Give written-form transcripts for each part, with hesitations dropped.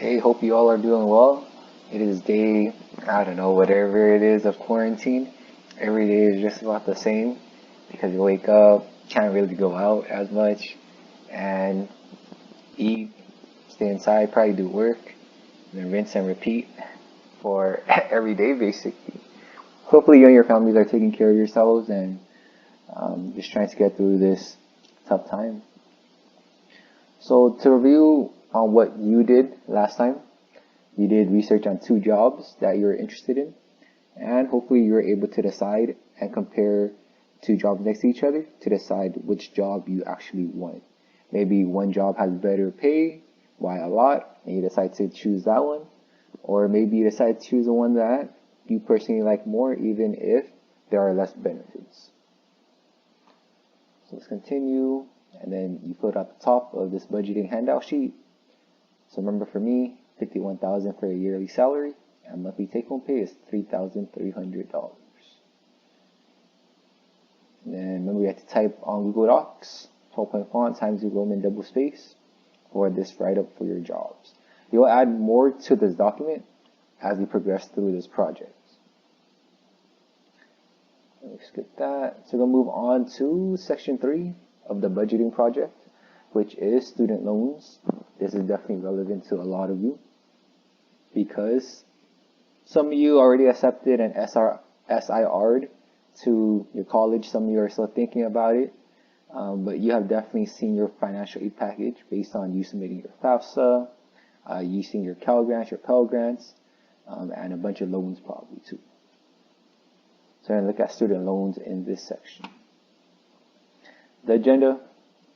Hey, hope you all are doing well. It is day, I don't know, whatever it is of quarantine. Every day is just about the same because you wake up, can't really go out as much, and eat, stay inside, probably do work, and then rinse and repeat for every day basically. Hopefully you and your families are taking care of yourselves and just trying to get through this tough time. So to review on what you did last time, you did research on two jobs that you're interested in, and hopefully you were able to decide and compare two jobs next to each other to decide which job you actually want. Maybe one job has better pay by a lot, and you decide to choose that one, or maybe you decide to choose the one that you personally like more, even if there are less benefits. So let's continue, and then you put at the top of this budgeting handout sheet. So remember, for me, 51,000 for a yearly salary, and monthly take-home pay is $3,300. And then remember, you have to type on Google Docs, 12-point font, Times New Roman double space, for this write-up for your jobs. You'll add more to this document as we progress through this project. Let me skip that. So we're going to move on to section 3 of the budgeting project, which is student loans. This is definitely relevant to a lot of you because some of you already accepted an SIR'd to your college. Some of you are still thinking about it, but you have definitely seen your financial aid package based on you submitting your FAFSA, you seeing your Cal Grants, your Pell Grants, and a bunch of loans probably too. So we're going to look at student loans in this section. The agenda,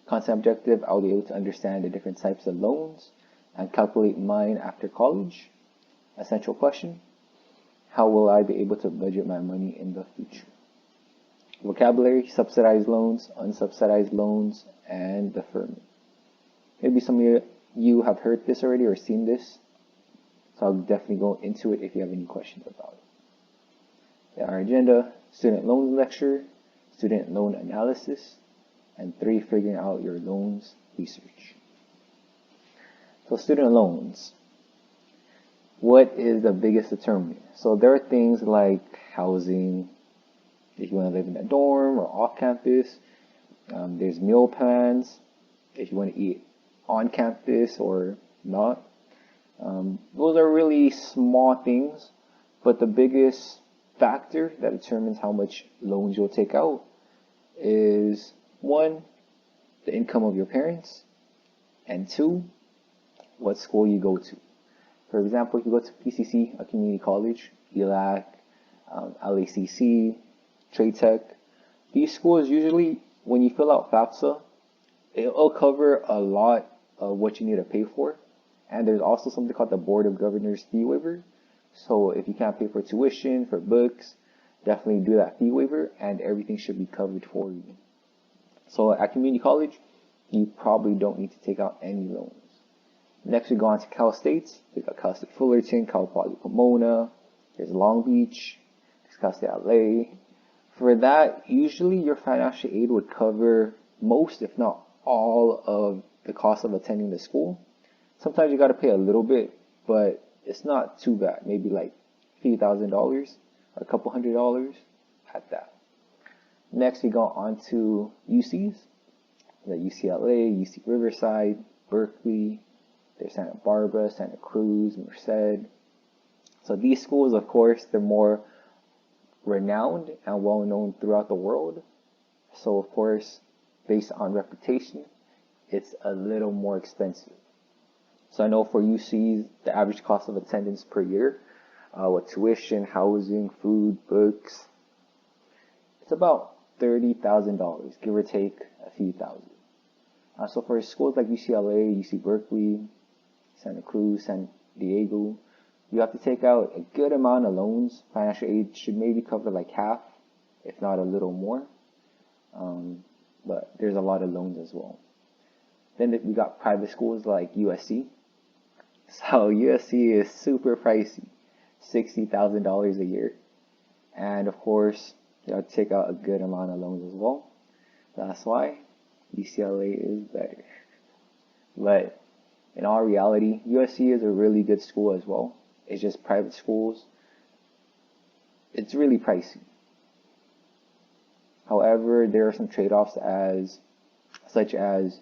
concept objective, I'll be able to understand the different types of loans and calculate mine after college. Essential question, how will I be able to budget my money in the future? Vocabulary, subsidized loans, unsubsidized loans, and deferment. Maybe some of you have heard this already or seen this, so I'll definitely go into it if you have any questions about it. Our agenda, student loans lecture, student loan analysis, and 3, figuring out your loans research. So student loans, what is the biggest determinant? So there are things like housing, if you want to live in a dorm or off campus. There's meal plans, if you want to eat on campus or not. Those are really small things, but the biggest factor that determines how much loans you'll take out is 1, the income of your parents, and 2, what school you go to. For example, if you go to PCC, a community college, ELAC, LACC, Trade Tech, these schools usually, when you fill out FAFSA, it'll cover a lot of what you need to pay for. And there's also something called the Board of Governors fee waiver. So if you can't pay for tuition, for books, definitely do that fee waiver and everything should be covered for you. So at community college, you probably don't need to take out any loans. Next we go on to Cal States. We got Cal State Fullerton, Cal Poly Pomona, there's Long Beach, there's Cal State LA. For that, usually your financial aid would cover most, if not all, of the cost of attending the school. Sometimes you got to pay a little bit, but it's not too bad. Maybe like $3,000 or a couple $100 at that. Next, we go on to UCs. The UCLA, UC Riverside, Berkeley, there's Santa Barbara, Santa Cruz, Merced. So these schools, of course, they're more renowned and well known throughout the world. So of course, based on reputation, it's a little more expensive. So I know for UCs, the average cost of attendance per year, with tuition, housing, food, books, it's about $30,000, give or take a few thousand. So for schools like UCLA, UC Berkeley, Santa Cruz, San Diego, you have to take out a good amount of loans. Financial aid should maybe cover like half, if not a little more. But there's a lot of loans as well. Then we got private schools like USC. So USC is super pricey, $60,000 a year. And of course, you have to take out a good amount of loans as well. That's why UCLA is better. But In all reality, USC is a really good school as well. It's just private schools. It's really pricey. However, there are some trade-offs such as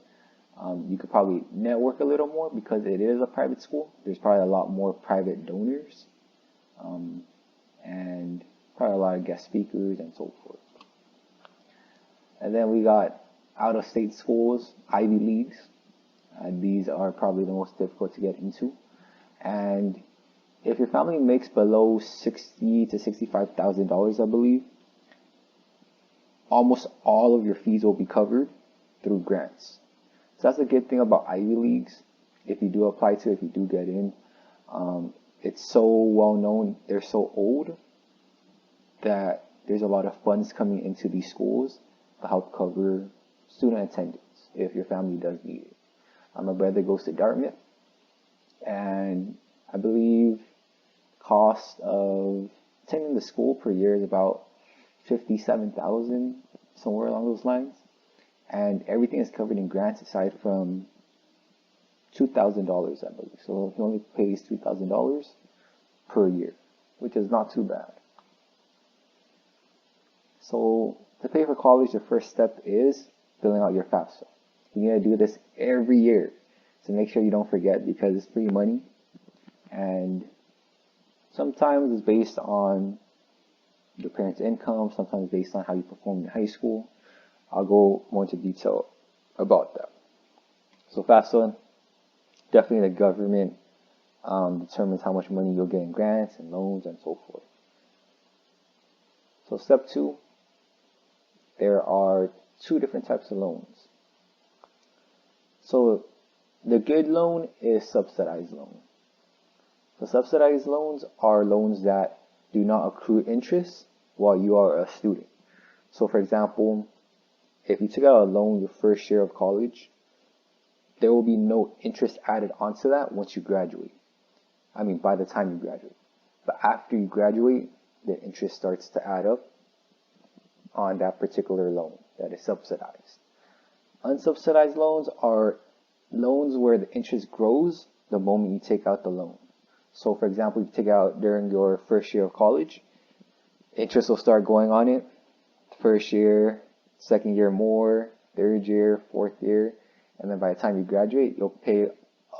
you could probably network a little more because it is a private school. There's probably a lot more private donors, and probably a lot of guest speakers and so forth. And then we got out-of-state schools, Ivy Leagues. These are probably the most difficult to get into. And if your family makes below $60,000 to $65,000, I believe, almost all of your fees will be covered through grants. So that's the good thing about Ivy Leagues. If you do apply to, if you do get in, it's so well known. They're so old that there's a lot of funds coming into these schools to help cover student attendance if your family does need it. My brother goes to Dartmouth, and I believe cost of attending the school per year is about $57,000, somewhere along those lines, and everything is covered in grants aside from $2,000, I believe. So he only pays $2,000 per year, which is not too bad. So to pay for college, the first step is filling out your FAFSA. You need to do this every year, so make sure you don't forget because it's free money, and sometimes it's based on your parents' income, sometimes based on how you performed in high school. I'll go more into detail about that. So FAFSA, definitely the government determines how much money you'll get in grants and loans and so forth. So step 2, there are 2 different types of loans. So the good loan is subsidized loan. So subsidized loans are loans that do not accrue interest while you are a student. So for example, if you took out a loan your first year of college, there will be no interest added onto that once you graduate. I mean, by the time you graduate. But after you graduate, the interest starts to add up on that particular loan that is subsidized. Unsubsidized loans are loans where the interest grows the moment you take out the loan. So for example, you take out during your first year of college, interest will start going on it. First year, second year more, third year, fourth year, and then by the time you graduate, you'll pay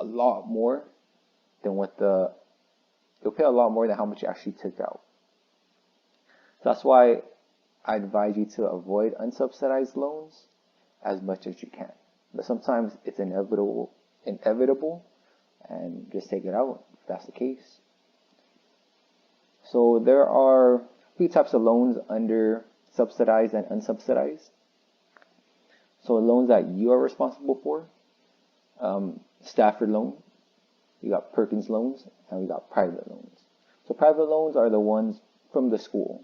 a lot more than how much you actually took out. So that's why I advise you to avoid unsubsidized loans as much as you can. But sometimes it's inevitable, and just take it out if that's the case. So there are 2 types of loans under subsidized and unsubsidized. So loans that you are responsible for, Stafford loan, you got Perkins loans, and we got private loans. So private loans are the ones from the school,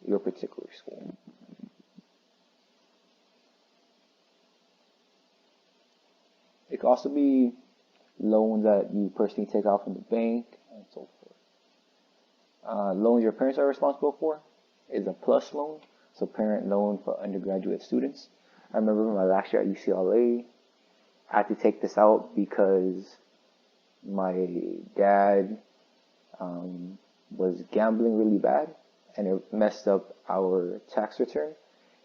your particular school. It could also be loans that you personally take out from the bank and so forth. Loans your parents are responsible for is a PLUS loan, so parent loan for undergraduate students. I remember my last year at UCLA, I had to take this out because my dad was gambling really bad, and it messed up our tax return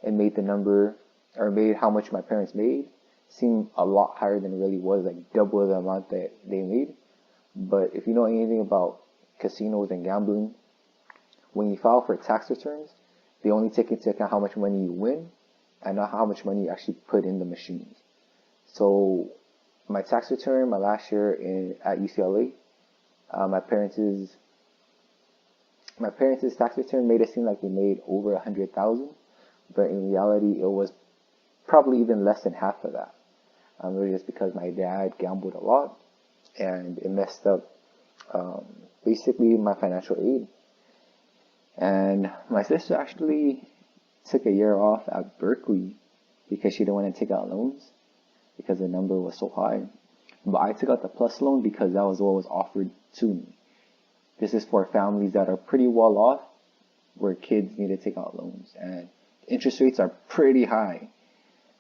and made made how much my parents made seem a lot higher than it really was, like double the amount that they made. But if you know anything about casinos and gambling, when you file for tax returns, they only take into account how much money you win and not how much money you actually put in the machines. So my tax return, my last year at UCLA, my parents' tax return made it seem like they made over $100,000, but in reality, it was probably even less than half of that. It was just because my dad gambled a lot, and it messed up basically my financial aid. And my sister actually took a year off at Berkeley because she didn't want to take out loans because the number was so high. But I took out the PLUS loan because that was what was offered to me. This is for families that are pretty well off, where kids need to take out loans, and interest rates are pretty high,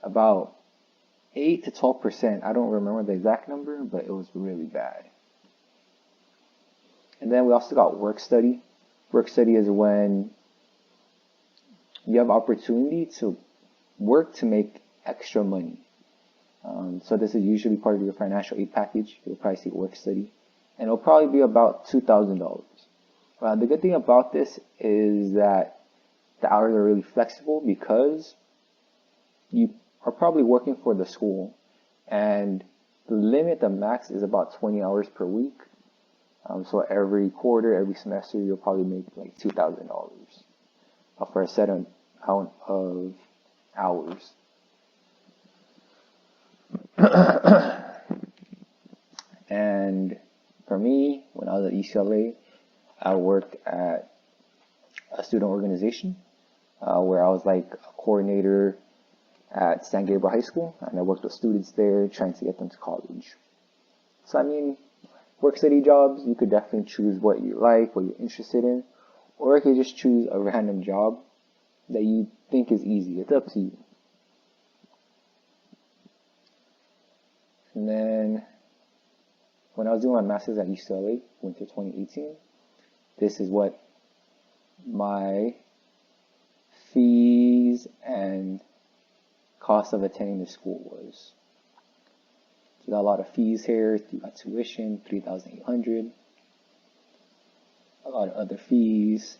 about 8 to 12%. I don't remember the exact number, but it was really bad. And then we also got work study. Work study is when you have opportunity to work to make extra money. So this is usually part of your financial aid package. You'll probably see work study, and it'll probably be about $2,000. The good thing about this is that the hours are really flexible because you are probably working for the school, and the limit, the max, is about 20 hours per week. So every quarter, every semester, you'll probably make like $2,000 for a set amount of hours. And for me, when I was at UCLA, I worked at a student organization where I was like a coordinator at San Gabriel High School, and I worked with students there trying to get them to college. So I mean, work study jobs, you could definitely choose what you like, what you're interested in, or you could just choose a random job that you think is easy. It's up to you. And then when I was doing my master's at UCLA, winter 2018, this is what my fees and cost of attending the school was. So you got a lot of fees here. You got tuition, $3,800. A lot of other fees.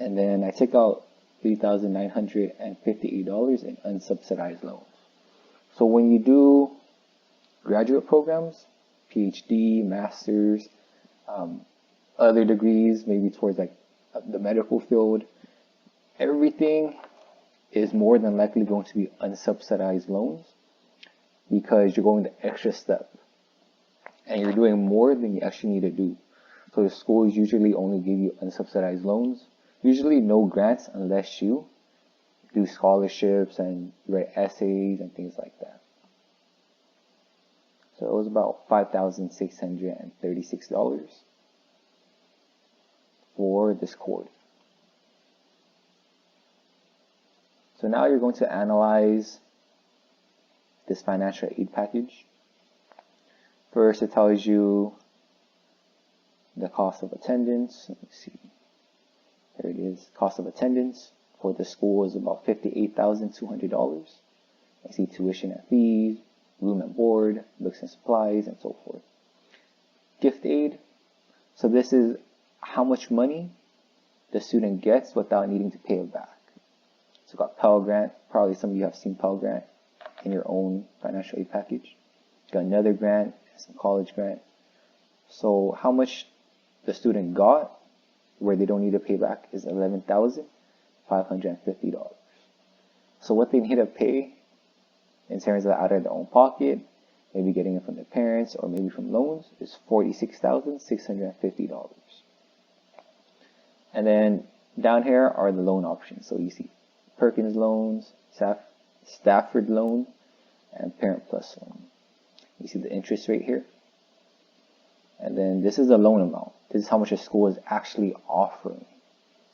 And then I took out $3,958 in unsubsidized loans. So when you do graduate programs, PhD, master's, other degrees, maybe towards like the medical field, everything is more than likely going to be unsubsidized loans because you're going the extra step and you're doing more than you actually need to do. So the schools usually only give you unsubsidized loans, usually no grants unless you do scholarships and write essays and things like that. So it was about $5,636 for this quarter. So now you're going to analyze this financial aid package. First, it tells you the cost of attendance. Let me see. There it is. Cost of attendance for the school is about $58,200. I see tuition and fees, room and board, books and supplies, and so forth. Gift aid. So this is how much money the student gets without needing to pay it back. So got Pell Grant. Probably some of you have seen Pell Grant in your own financial aid package. Got another grant, some college grant. So how much the student got where they don't need to pay back is $11,550. So what they need to pay in terms of out of their own pocket, maybe getting it from their parents or maybe from loans, is $46,650. And then down here are the loan options. So you see Perkins loans, Stafford loan, and Parent Plus loan. You see the interest rate here. And then this is the loan amount. This is how much the school is actually offering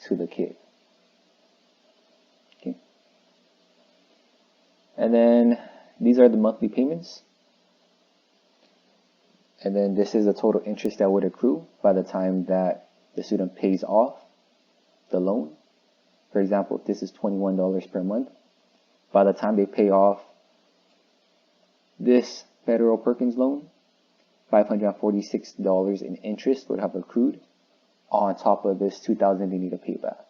to the kid. Okay. And then these are the monthly payments. And then this is the total interest that would accrue by the time that the student pays off the loan. For example, if this is $21 per month, by the time they pay off this Federal Perkins loan, $546 in interest would have accrued on top of this $2,000 they need to pay back.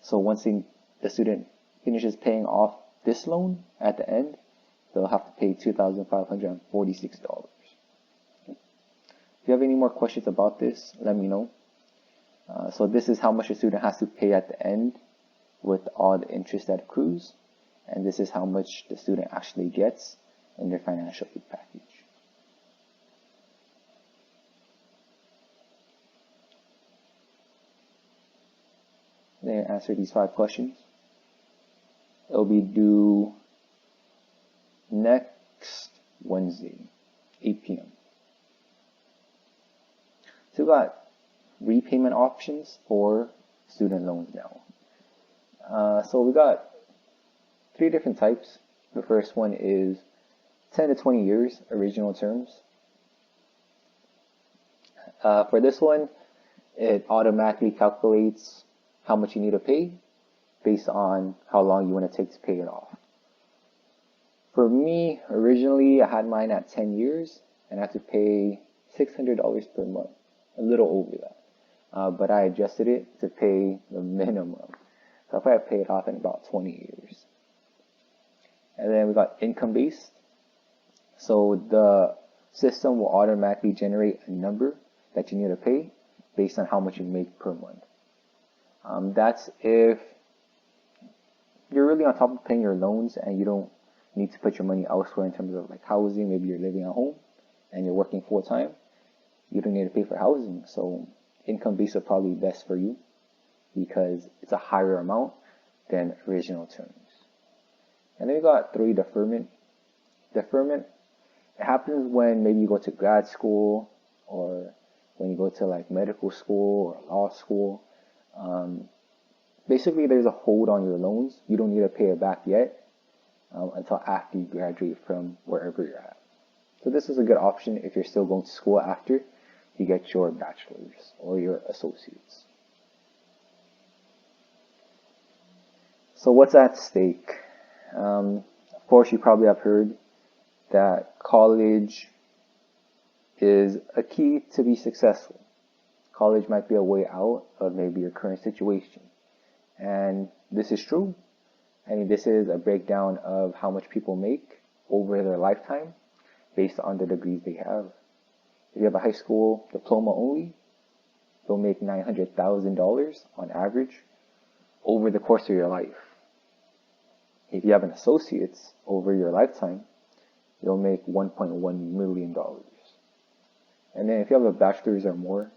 So once the student finishes paying off this loan at the end, they'll have to pay $2,546. If you have any more questions about this, let me know. So this is how much a student has to pay at the end with all the interest that accrues, and this is how much the student actually gets in their financial aid package. Then answer these 5 questions. It'll be due next Wednesday, 8 p.m. So we got repayment options for student loans now. So we got 3 different types. The first one is 10 to 20 years, original terms. For this one, it automatically calculates how much you need to pay based on how long you want to take to pay it off. For me, originally I had mine at 10 years and I had to pay $600 per month, a little over that. But I adjusted it to pay the minimum. So if I pay it off in about 20 years. And then we got income based. So the system will automatically generate a number that you need to pay based on how much you make per month. That's if you're really on top of paying your loans and you don't need to put your money elsewhere in terms of like housing. Maybe you're living at home and you're working full time. You don't need to pay for housing. So income based is probably best for you because it's a higher amount than original terms. And then we got 3, deferment. Deferment, it happens when maybe you go to grad school or when you go to like medical school or law school. Basically, there's a hold on your loans. You don't need to pay it back yet until after you graduate from wherever you're at. So this is a good option if you're still going to school after you get your bachelor's or your associates. So what's at stake? Of course, you probably have heard that college is a key to be successful. College might be a way out of maybe your current situation. And this is true. I mean, this is a breakdown of how much people make over their lifetime based on the degrees they have. If you have a high school diploma only, you'll make $900,000 on average over the course of your life. If you have an associate's over your lifetime, you'll make $1.1 million. And then if you have a bachelor's or more,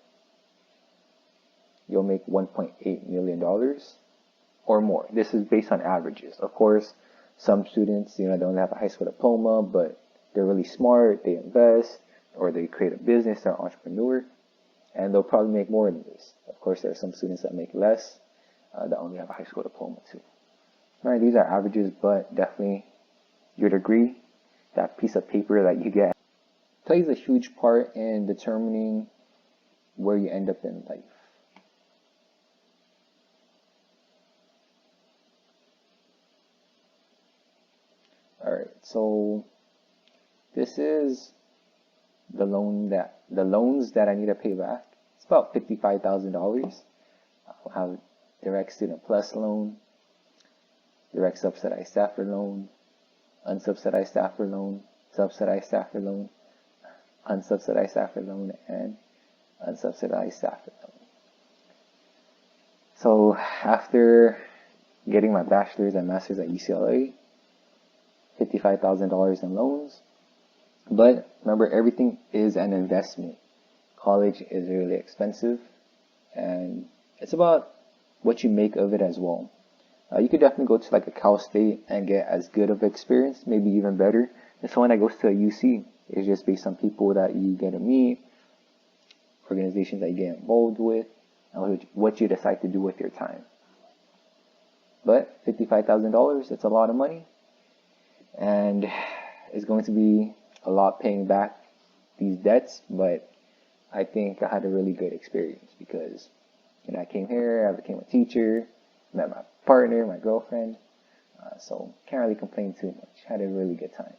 you'll make $1.8 million or more. This is based on averages. Of course, some students, they don't have a high school diploma, but they're really smart, they invest, or they create a business, they're an entrepreneur, and they'll probably make more than this. Of course, there are some students that make less, that only have a high school diploma too. Alright, these are averages, but definitely your degree, that piece of paper that you get, plays a huge part in determining where you end up in life. Alright, so this is the loans that I need to pay back. It's about $55,000. I'll have direct student plus loan, direct subsidized Stafford loan, unsubsidized Stafford loan, subsidized Stafford loan, unsubsidized Stafford loan, and unsubsidized Stafford loan. So after getting my bachelor's and master's at UCLA, $55,000 in loans. But remember, everything is an investment. College is really expensive, and it's about what you make of it as well. You could definitely go to like a Cal State and get as good of experience, maybe even better, than someone that goes to a UC. It's just based on people that you get to meet, organizations that you get involved with, and what you decide to do with your time. But $55,000, it's a lot of money, and it's going to be a lot paying back these debts, but I think I had a really good experience because I came here, I became a teacher, met my partner, my girlfriend, so can't really complain too much. Had a really good time.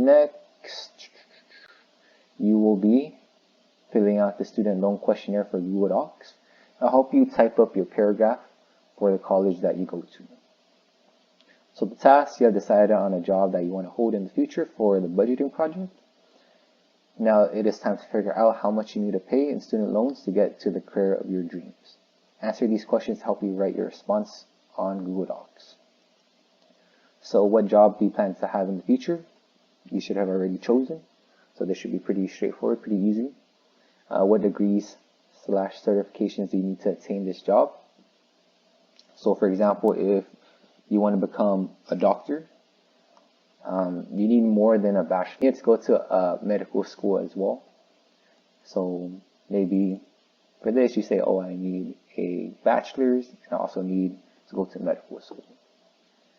Next, you will be filling out the student loan questionnaire for Google Docs. I'll help you type up your paragraph for the college that you go to. So the task, you have decided on a job that you want to hold in the future for the budgeting project. Now it is time to figure out how much you need to pay in student loans to get to the career of your dreams. Answer these questions to help you write your response on Google Docs. So what job do you plan to have in the future? You should have already chosen. So this should be pretty straightforward, pretty easy. What degrees / certifications do you need to attain this job? So for example, if you want to become a doctor, you need more than a bachelor. You need to go to a medical school as well. So maybe for this you say, oh, I need a bachelor's and I also need to go to medical school.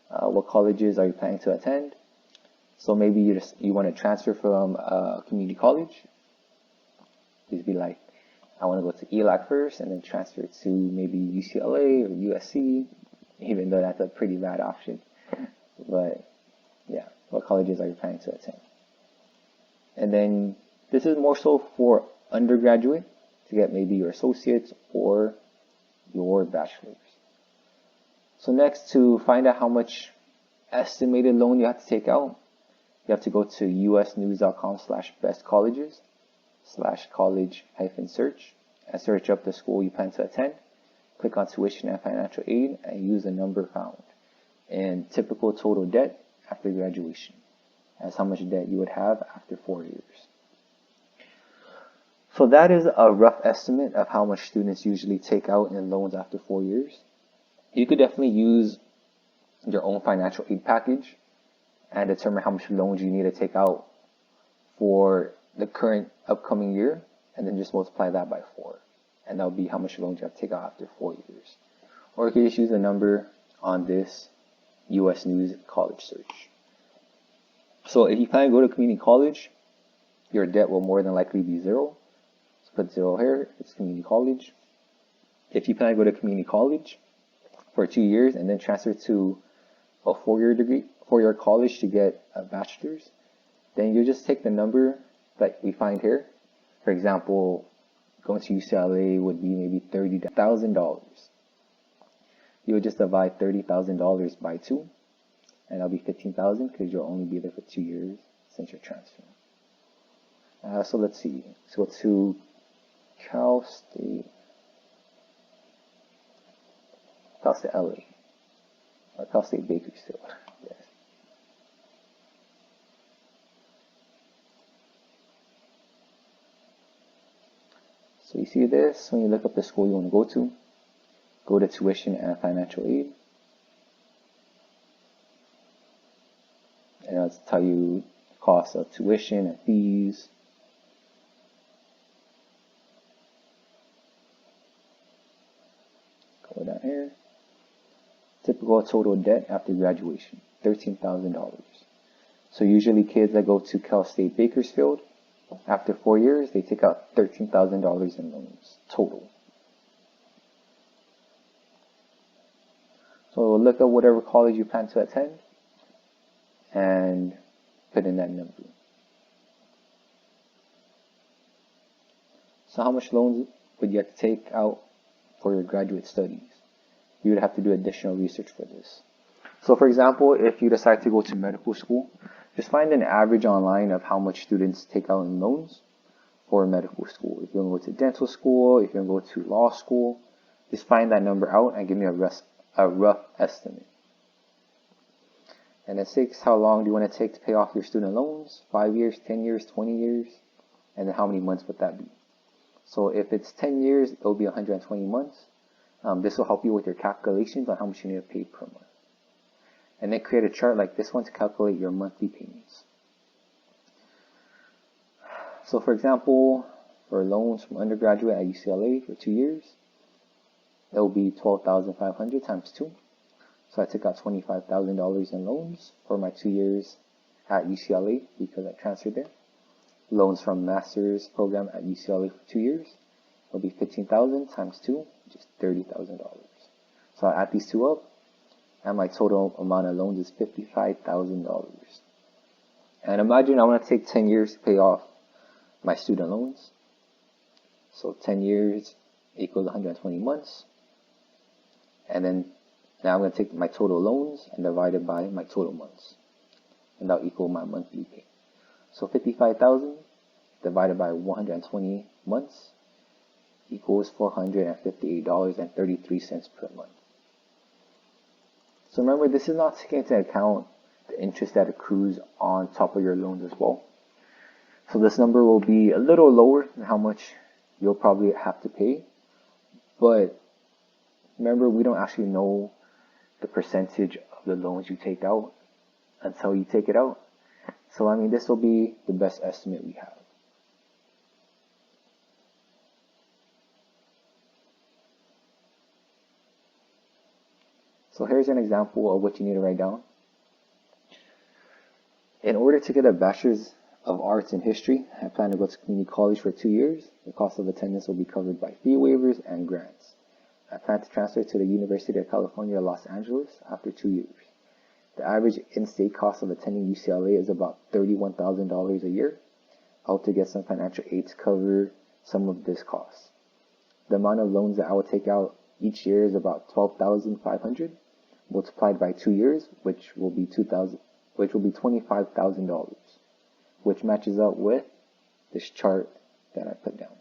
What colleges are you planning to attend? So maybe you want to transfer from a community college. Please be like, I want to go to ELAC first and then transfer to maybe UCLA or USC, even though that's a pretty bad option. But yeah, what colleges are you planning to attend? And then this is more so for undergraduate to get maybe your associates or your bachelor's. So next, to find out how much estimated loan you have to take out, you have to go to usnews.com/bestcolleges/college-search and search up the school you plan to attend. Click on tuition and financial aid and use the number found. And typical total debt after graduation. That's how much debt you would have after 4 years. So that is a rough estimate of how much students usually take out in loans after 4 years. You could definitely use your own financial aid package and determine how much loans you need to take out for the current upcoming year, and then just multiply that by 4. And that'll be how much loans you have to take out after 4 years. Or you could just use the number on this US News college search. So if you plan to go to community college, your debt will more than likely be 0. So put 0 here, it's community college. If you plan to go to community college for 2 years and then transfer to a 4-year degree, 4-year college to get a bachelor's, then you just take the number that we find here. For example, going to UCLA would be maybe $30,000. You would just divide $30,000 by 2, and that'll be $15,000 because you'll only be there for 2 years since you're transferring. So let's see. Let's go to Cal State LA, or Cal State Bakersfield. Yes. So you see this, when you look up the school you want to go to tuition and financial aid. And it'll tell you cost of tuition and fees. Go down here. Typical total debt after graduation, $13,000. So usually kids that go to Cal State Bakersfield, after 4 years, they take out $13,000 in loans total. So look at whatever college you plan to attend and put in that number. So how much loans would you have to take out for your graduate studies? You would have to do additional research for this. So for example, if you decide to go to medical school, just find an average online of how much students take out in loans for medical school. If you're going to go to dental school, if you're going to go to law school, just find that number out and give me a rough estimate. And then 6, how long do you want to take to pay off your student loans? 5 years, 10 years, 20 years? And then how many months would that be? So if it's 10 years, it will be 120 months. This will help you with your calculations on how much you need to pay per month. And then create a chart like this one to calculate your monthly payments. So for example, for loans from undergraduate at UCLA for 2 years, it will be $12,500 times 2. So I took out $25,000 in loans for my 2 years at UCLA because I transferred there. Loans from master's program at UCLA for 2 years will be $15,000 times 2, which is $30,000. So I add these two up, and my total amount of loans is $55,000. And imagine I want to take 10 years to pay off my student loans. So 10 years equals 120 months. And then now I'm going to take my total loans and divide it by my total months. And that'll equal my monthly pay. So 55,000 divided by 120 months equals $458.33 per month. So remember, this is not taking into account the interest that accrues on top of your loans as well. So this number will be a little lower than how much you'll probably have to pay. But remember, we don't actually know the percentage of the loans you take out until you take it out. So I mean, this will be the best estimate we have. So here's an example of what you need to write down. In order to get a Bachelor's of Arts in History, I plan to go to community college for 2 years. The cost of attendance will be covered by fee waivers and grants. I plan to transfer to the University of California, Los Angeles after 2 years. The average in-state cost of attending UCLA is about $31,000 a year. I hope to get some financial aid to cover some of this cost. The amount of loans that I will take out each year is about $12,500 multiplied by 2 years, which will be $25,000, which matches up with this chart that I put down.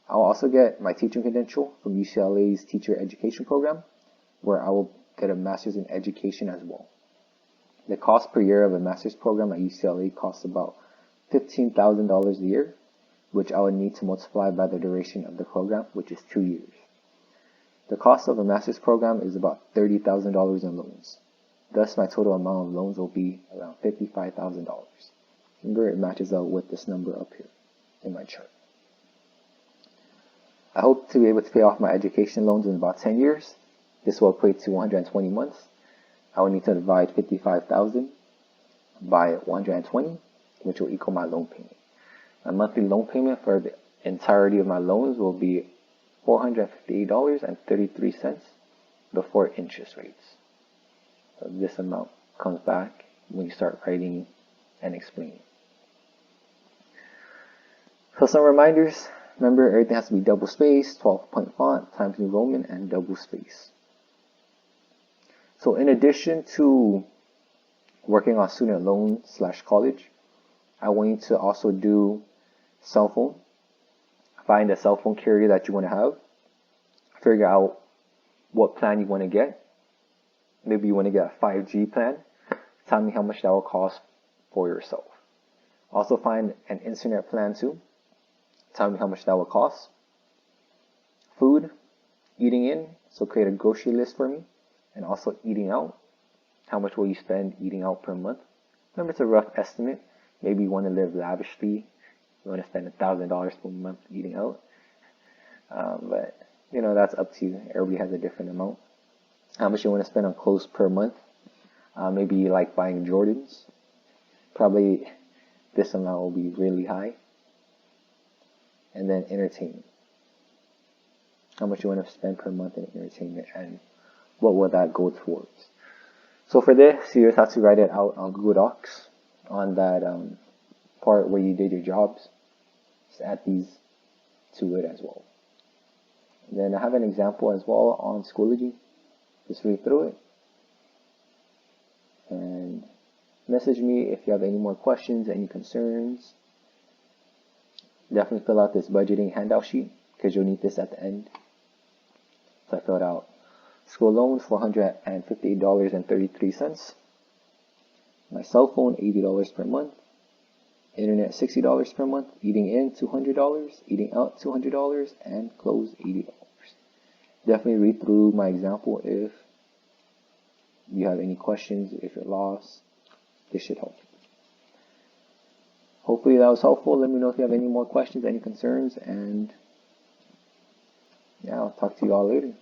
I'll also get my teaching credential from UCLA's Teacher Education Program, where I will get a Master's in Education as well. The cost per year of a Master's program at UCLA costs about $15,000 a year, which I would need to multiply by the duration of the program, which is 2 years. The cost of a Master's program is about $30,000 in loans. Thus, my total amount of loans will be around $55,000. Remember, it matches out with this number up here in my chart. I hope to be able to pay off my education loans in about 10 years. This will equate to 120 months. I will need to divide 55,000 by 120, which will equal my loan payment. My monthly loan payment for the entirety of my loans will be $458.33 before interest rates. So this amount comes back when you start writing and explaining. So some reminders. Remember, everything has to be double spaced, 12-point font, Times New Roman, and double space. So in addition to working on student loan / college, I want you to also do cell phone. Find a cell phone carrier that you want to have. Figure out what plan you want to get. Maybe you want to get a 5G plan. Tell me how much that will cost for yourself. Also find an internet plan too. Tell me how much that will cost. Food, eating in, so create a grocery list for me. And also eating out. How much will you spend eating out per month? Remember, it's a rough estimate. Maybe you want to live lavishly. You want to spend $1,000 per month eating out. But, that's up to you. Everybody has a different amount. How much you want to spend on clothes per month. Maybe you like buying Jordans. Probably this amount will be really high. And then entertainment. How much you want to spend per month in entertainment and what will that go towards. So for this, you just have to write it out on Google Docs on that part where you did your jobs. Just add these to it as well. And then I have an example as well on Schoology. Just read through it. And message me if you have any more questions, any concerns. Definitely fill out this budgeting handout sheet because you'll need this at the end. So I filled out school loans, $458.33. My cell phone, $80 per month. Internet, $60 per month. Eating in, $200. Eating out, $200. And clothes, $80. Definitely read through my example if you have any questions, if you're lost. This should help. Hopefully that was helpful. Let me know if you have any more questions, any concerns, and yeah, I'll talk to you all later.